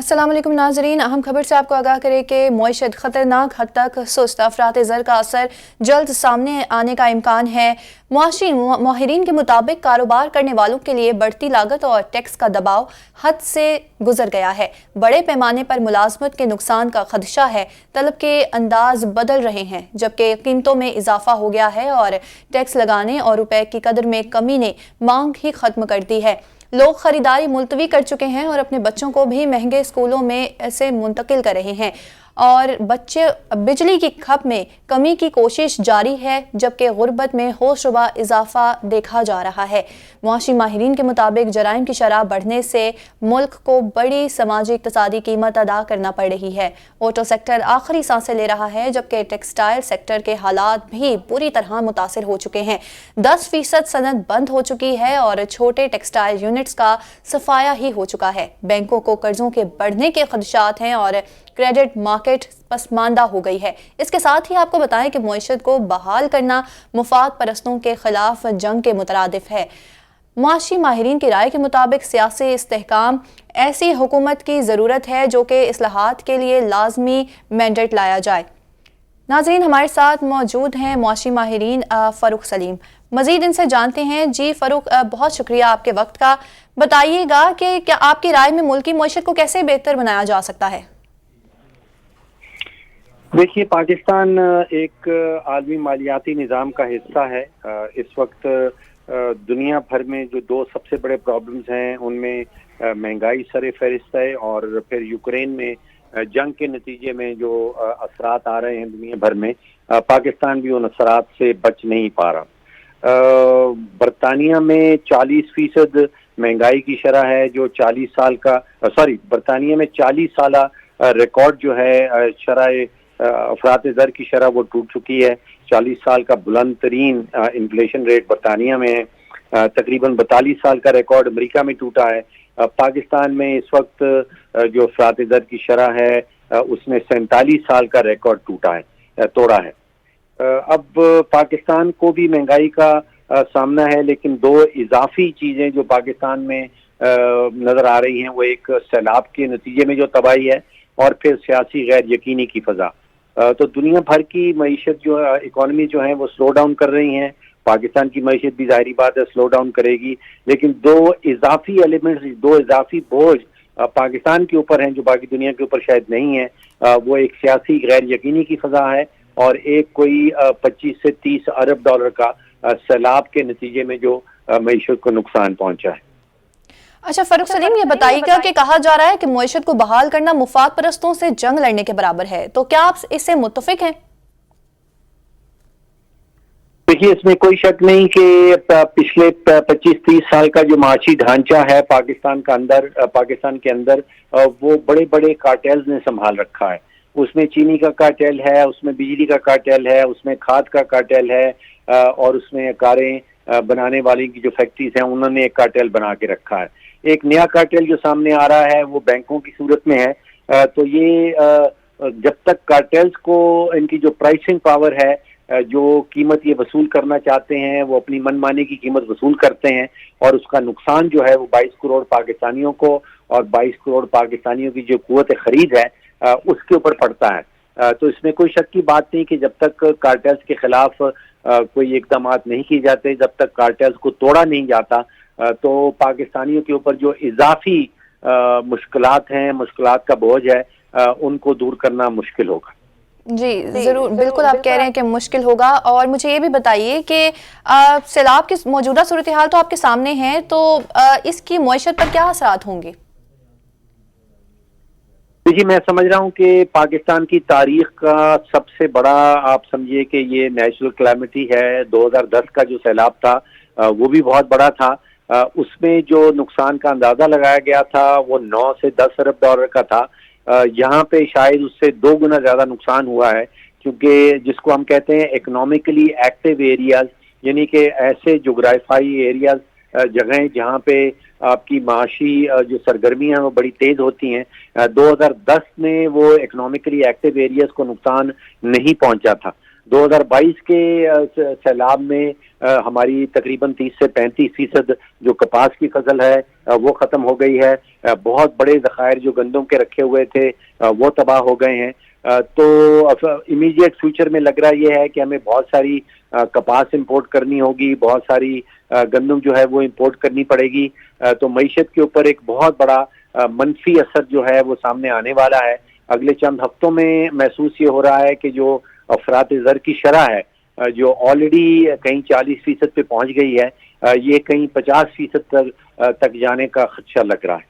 अस्सलाम वालेकुम नाजरीन, अहम खबर से आपको आगाह करें कि मईशत खतरनाक हद तक सुस्त, अफरात ज़र का असर जल्द सामने आने का इम्कान है। मुआशी माहिरीन के मुताबिक कारोबार करने वालों के लिए बढ़ती लागत और टैक्स का दबाव हद से गुजर गया है। बड़े पैमाने पर मुलाजमत के नुकसान का खदशा है। तलब के अंदाज बदल रहे हैं, जबकि कीमतों में इजाफा हो गया है और टैक्स लगाने और रुपए की कदर में कमी ने मांग ही खत्म कर दी है। लोग खरीदारी मुलतवी कर चुके हैं और अपने बच्चों को भी महंगे स्कूलों में ऐसे मुंतकिल कर रहे हैं और बच्चे बिजली की खपत में कमी की कोशिश जारी है, जबकि गुर्बत में होशरुबा इजाफा देखा जा रहा है। मुआशी माहिरीन के मुताबिक जराइम की शरह बढ़ने से मुल्क को बड़ी समाजी इक्तिसादी कीमत अदा करना पड़ रही है। ऑटो सेक्टर आखिरी सांसें ले रहा है, जबकि टेक्सटाइल सेक्टर के हालात भी बुरी तरह मुतासिर हो चुके हैं। 10% सनद बंद हो चुकी है और छोटे टेक्सटाइल यूनिट्स का सफाया ही हो चुका है। बैंकों को कर्जों के बढ़ने के खदशात हैं और क्रेडिट मार्केट पसमानदा हो गई है। इसके साथ ही आपको बताएं कि मईशत को बहाल करना मुफाद परस्तों के खिलाफ जंग के मुतरादिफ है। मुआशी माहिरीन की राय के मुताबिक सियासी इस्तेहकाम ऐसी हुकूमत की ज़रूरत है जो कि इस्लाहात के लिए लाजमी मैंडेट लाया जाए। नाज़रीन, हमारे साथ मौजूद हैं मुआशी माहिरीन फ़ारूक सलीम। मज़ीद इनसे जानते हैं। जी फ़ारूक, बहुत शुक्रिया आपके वक्त का। बताइएगा कि क्या आपकी राय में मुल्की मईशत को कैसे बेहतर बनाया जा सकता है? देखिए, पाकिस्तान एक आलमी मालियाती निज़ाम का हिस्सा है। इस वक्त दुनिया भर में जो दो सबसे बड़े प्रॉब्लम्स हैं उनमें महंगाई सर फहरिस्त है और फिर यूक्रेन में जंग के नतीजे में जो असरात आ रहे हैं दुनिया भर में, पाकिस्तान भी उन असरात से बच नहीं पा रहा। बरतानिया में 40% महंगाई की शरह है जो 40 साल का बरतानिया में 40 साल रिकॉर्ड जो है शरह अफरात ज़र की शरह वो टूट चुकी है। 40 साल का बुलंद तरीन इन्फ्लेशन रेट बरतानिया में है। तकरीबन 42 साल का रिकॉर्ड अमेरिका में टूटा है। पाकिस्तान में इस वक्त जो अफरात ज़र की शरह है उसने 47 साल का रिकॉर्ड तोड़ा है। अब पाकिस्तान को भी महंगाई का सामना है, लेकिन दो इजाफी चीज़ें जो पाकिस्तान में नज़र आ रही हैं वो एक सैलाब के नतीजे में जो तबाही है और फिर सियासी गैर यकीनी की फ़ज़ा। तो दुनिया भर की मईशत जो है, इकॉनमी जो है वो स्लो डाउन कर रही हैं। पाकिस्तान की मईशत भी ज़ाहिरी बात है स्लो डाउन करेगी, लेकिन दो इजाफी एलिमेंट्स, दो इजाफी बोझ पाकिस्तान के ऊपर हैं जो बाकी दुनिया के ऊपर शायद नहीं है। वो एक सियासी गैर यकीनी की फ़ज़ा है और एक कोई 25 से 30 अरब डॉलर का सैलाब के नतीजे में जो मईशत को नुकसान पहुंचा है। अच्छा फ़ारूक सलीम, ये बताइएगा कि कहा जा रहा है कि मईशत को बहाल करना मुफाद परस्तों से जंग लड़ने के बराबर है, तो क्या आप इससे मुत्तफिक हैं? देखिए, इसमें कोई शक नहीं कि पिछले 25-30 साल का जो माशी ढांचा है पाकिस्तान के अंदर वो बड़े बड़े कार्टेल्स ने संभाल रखा है। उसमें चीनी का कार्टेल है, उसमें बिजली का कार्टेल है, उसमें खाद का कार्टेल है और उसमें कारें बनाने वाली की जो फैक्ट्रीज हैं उन्होंने एक कार्टेल बना के रखा है। एक नया कार्टेल जो सामने आ रहा है वो बैंकों की सूरत में है। तो ये जब तक कार्टेल्स को इनकी जो प्राइसिंग पावर है, जो कीमत ये वसूल करना चाहते हैं वो अपनी मनमानी की कीमत वसूल करते हैं और उसका नुकसान जो है वो 22 करोड़ पाकिस्तानियों को और 22 करोड़ पाकिस्तानियों की जो कुव्वत खरीद है उसके ऊपर पड़ता है। तो इसमें कोई शक की बात नहीं कि जब तक कार्टेल्स के खिलाफ कोई इकदाम नहीं किए जाते, जब तक कार्टेल्स को तोड़ा नहीं जाता, तो पाकिस्तानियों के ऊपर जो इजाफी मुश्किलात हैं, मुश्किलात का बोझ है, उनको दूर करना मुश्किल होगा। जी ज़रूर, बिल्कुल आप कह रहे हैं कि मुश्किल होगा। और मुझे ये भी बताइए कि सैलाब की मौजूदा सूरत हाल तो आपके सामने है, तो इसकी मईशत पर क्या असरात होंगे? देखिए, मैं समझ रहा हूँ कि पाकिस्तान की तारीख का सबसे बड़ा, आप समझिए कि ये नेचुरल कैलेमिटी है। 2010 का जो सैलाब था वो भी बहुत बड़ा था। उसमें जो नुकसान का अंदाजा लगाया गया था वो 9 से 10 अरब डॉलर का था। यहाँ पे शायद उससे 2 गुना ज्यादा नुकसान हुआ है, क्योंकि जिसको हम कहते हैं इकोनॉमिकली एक्टिव एरियाज, यानी कि ऐसे जोग्राफाई एरियाज, जगहें जहाँ पे आपकी माशी जो सरगर्मियां हैं वो बड़ी तेज होती हैं। 2010 में वो इकोनॉमिकली एक्टिव एरियाज को नुकसान नहीं पहुंचा था। 2022 کے سیلاب میں ہماری تقریباً 30 سے 35% جو کپاس کی فصل ہے وہ ختم ہو گئی ہے. بہت بڑے ذخائر جو گندم کے رکھے ہوئے تھے وہ تباہ ہو گئے ہیں. تو امیڈیٹ فیوچر میں لگ رہا یہ ہے کہ ہمیں بہت ساری کپاس امپورٹ کرنی ہوگی, بہت ساری گندم جو ہے وہ امپورٹ کرنی پڑے گی. تو معیشت کے اوپر ایک بہت بڑا منفی اثر جو ہے وہ سامنے آنے والا ہے. اگلے چند ہفتوں میں محسوس یہ ہو رہا ہے کہ جو افراط زر کی شرح ہے جو آلریڈی کہیں 40% پہ پہنچ گئی ہے, یہ کہیں 50% تک جانے کا خدشہ لگ رہا ہے.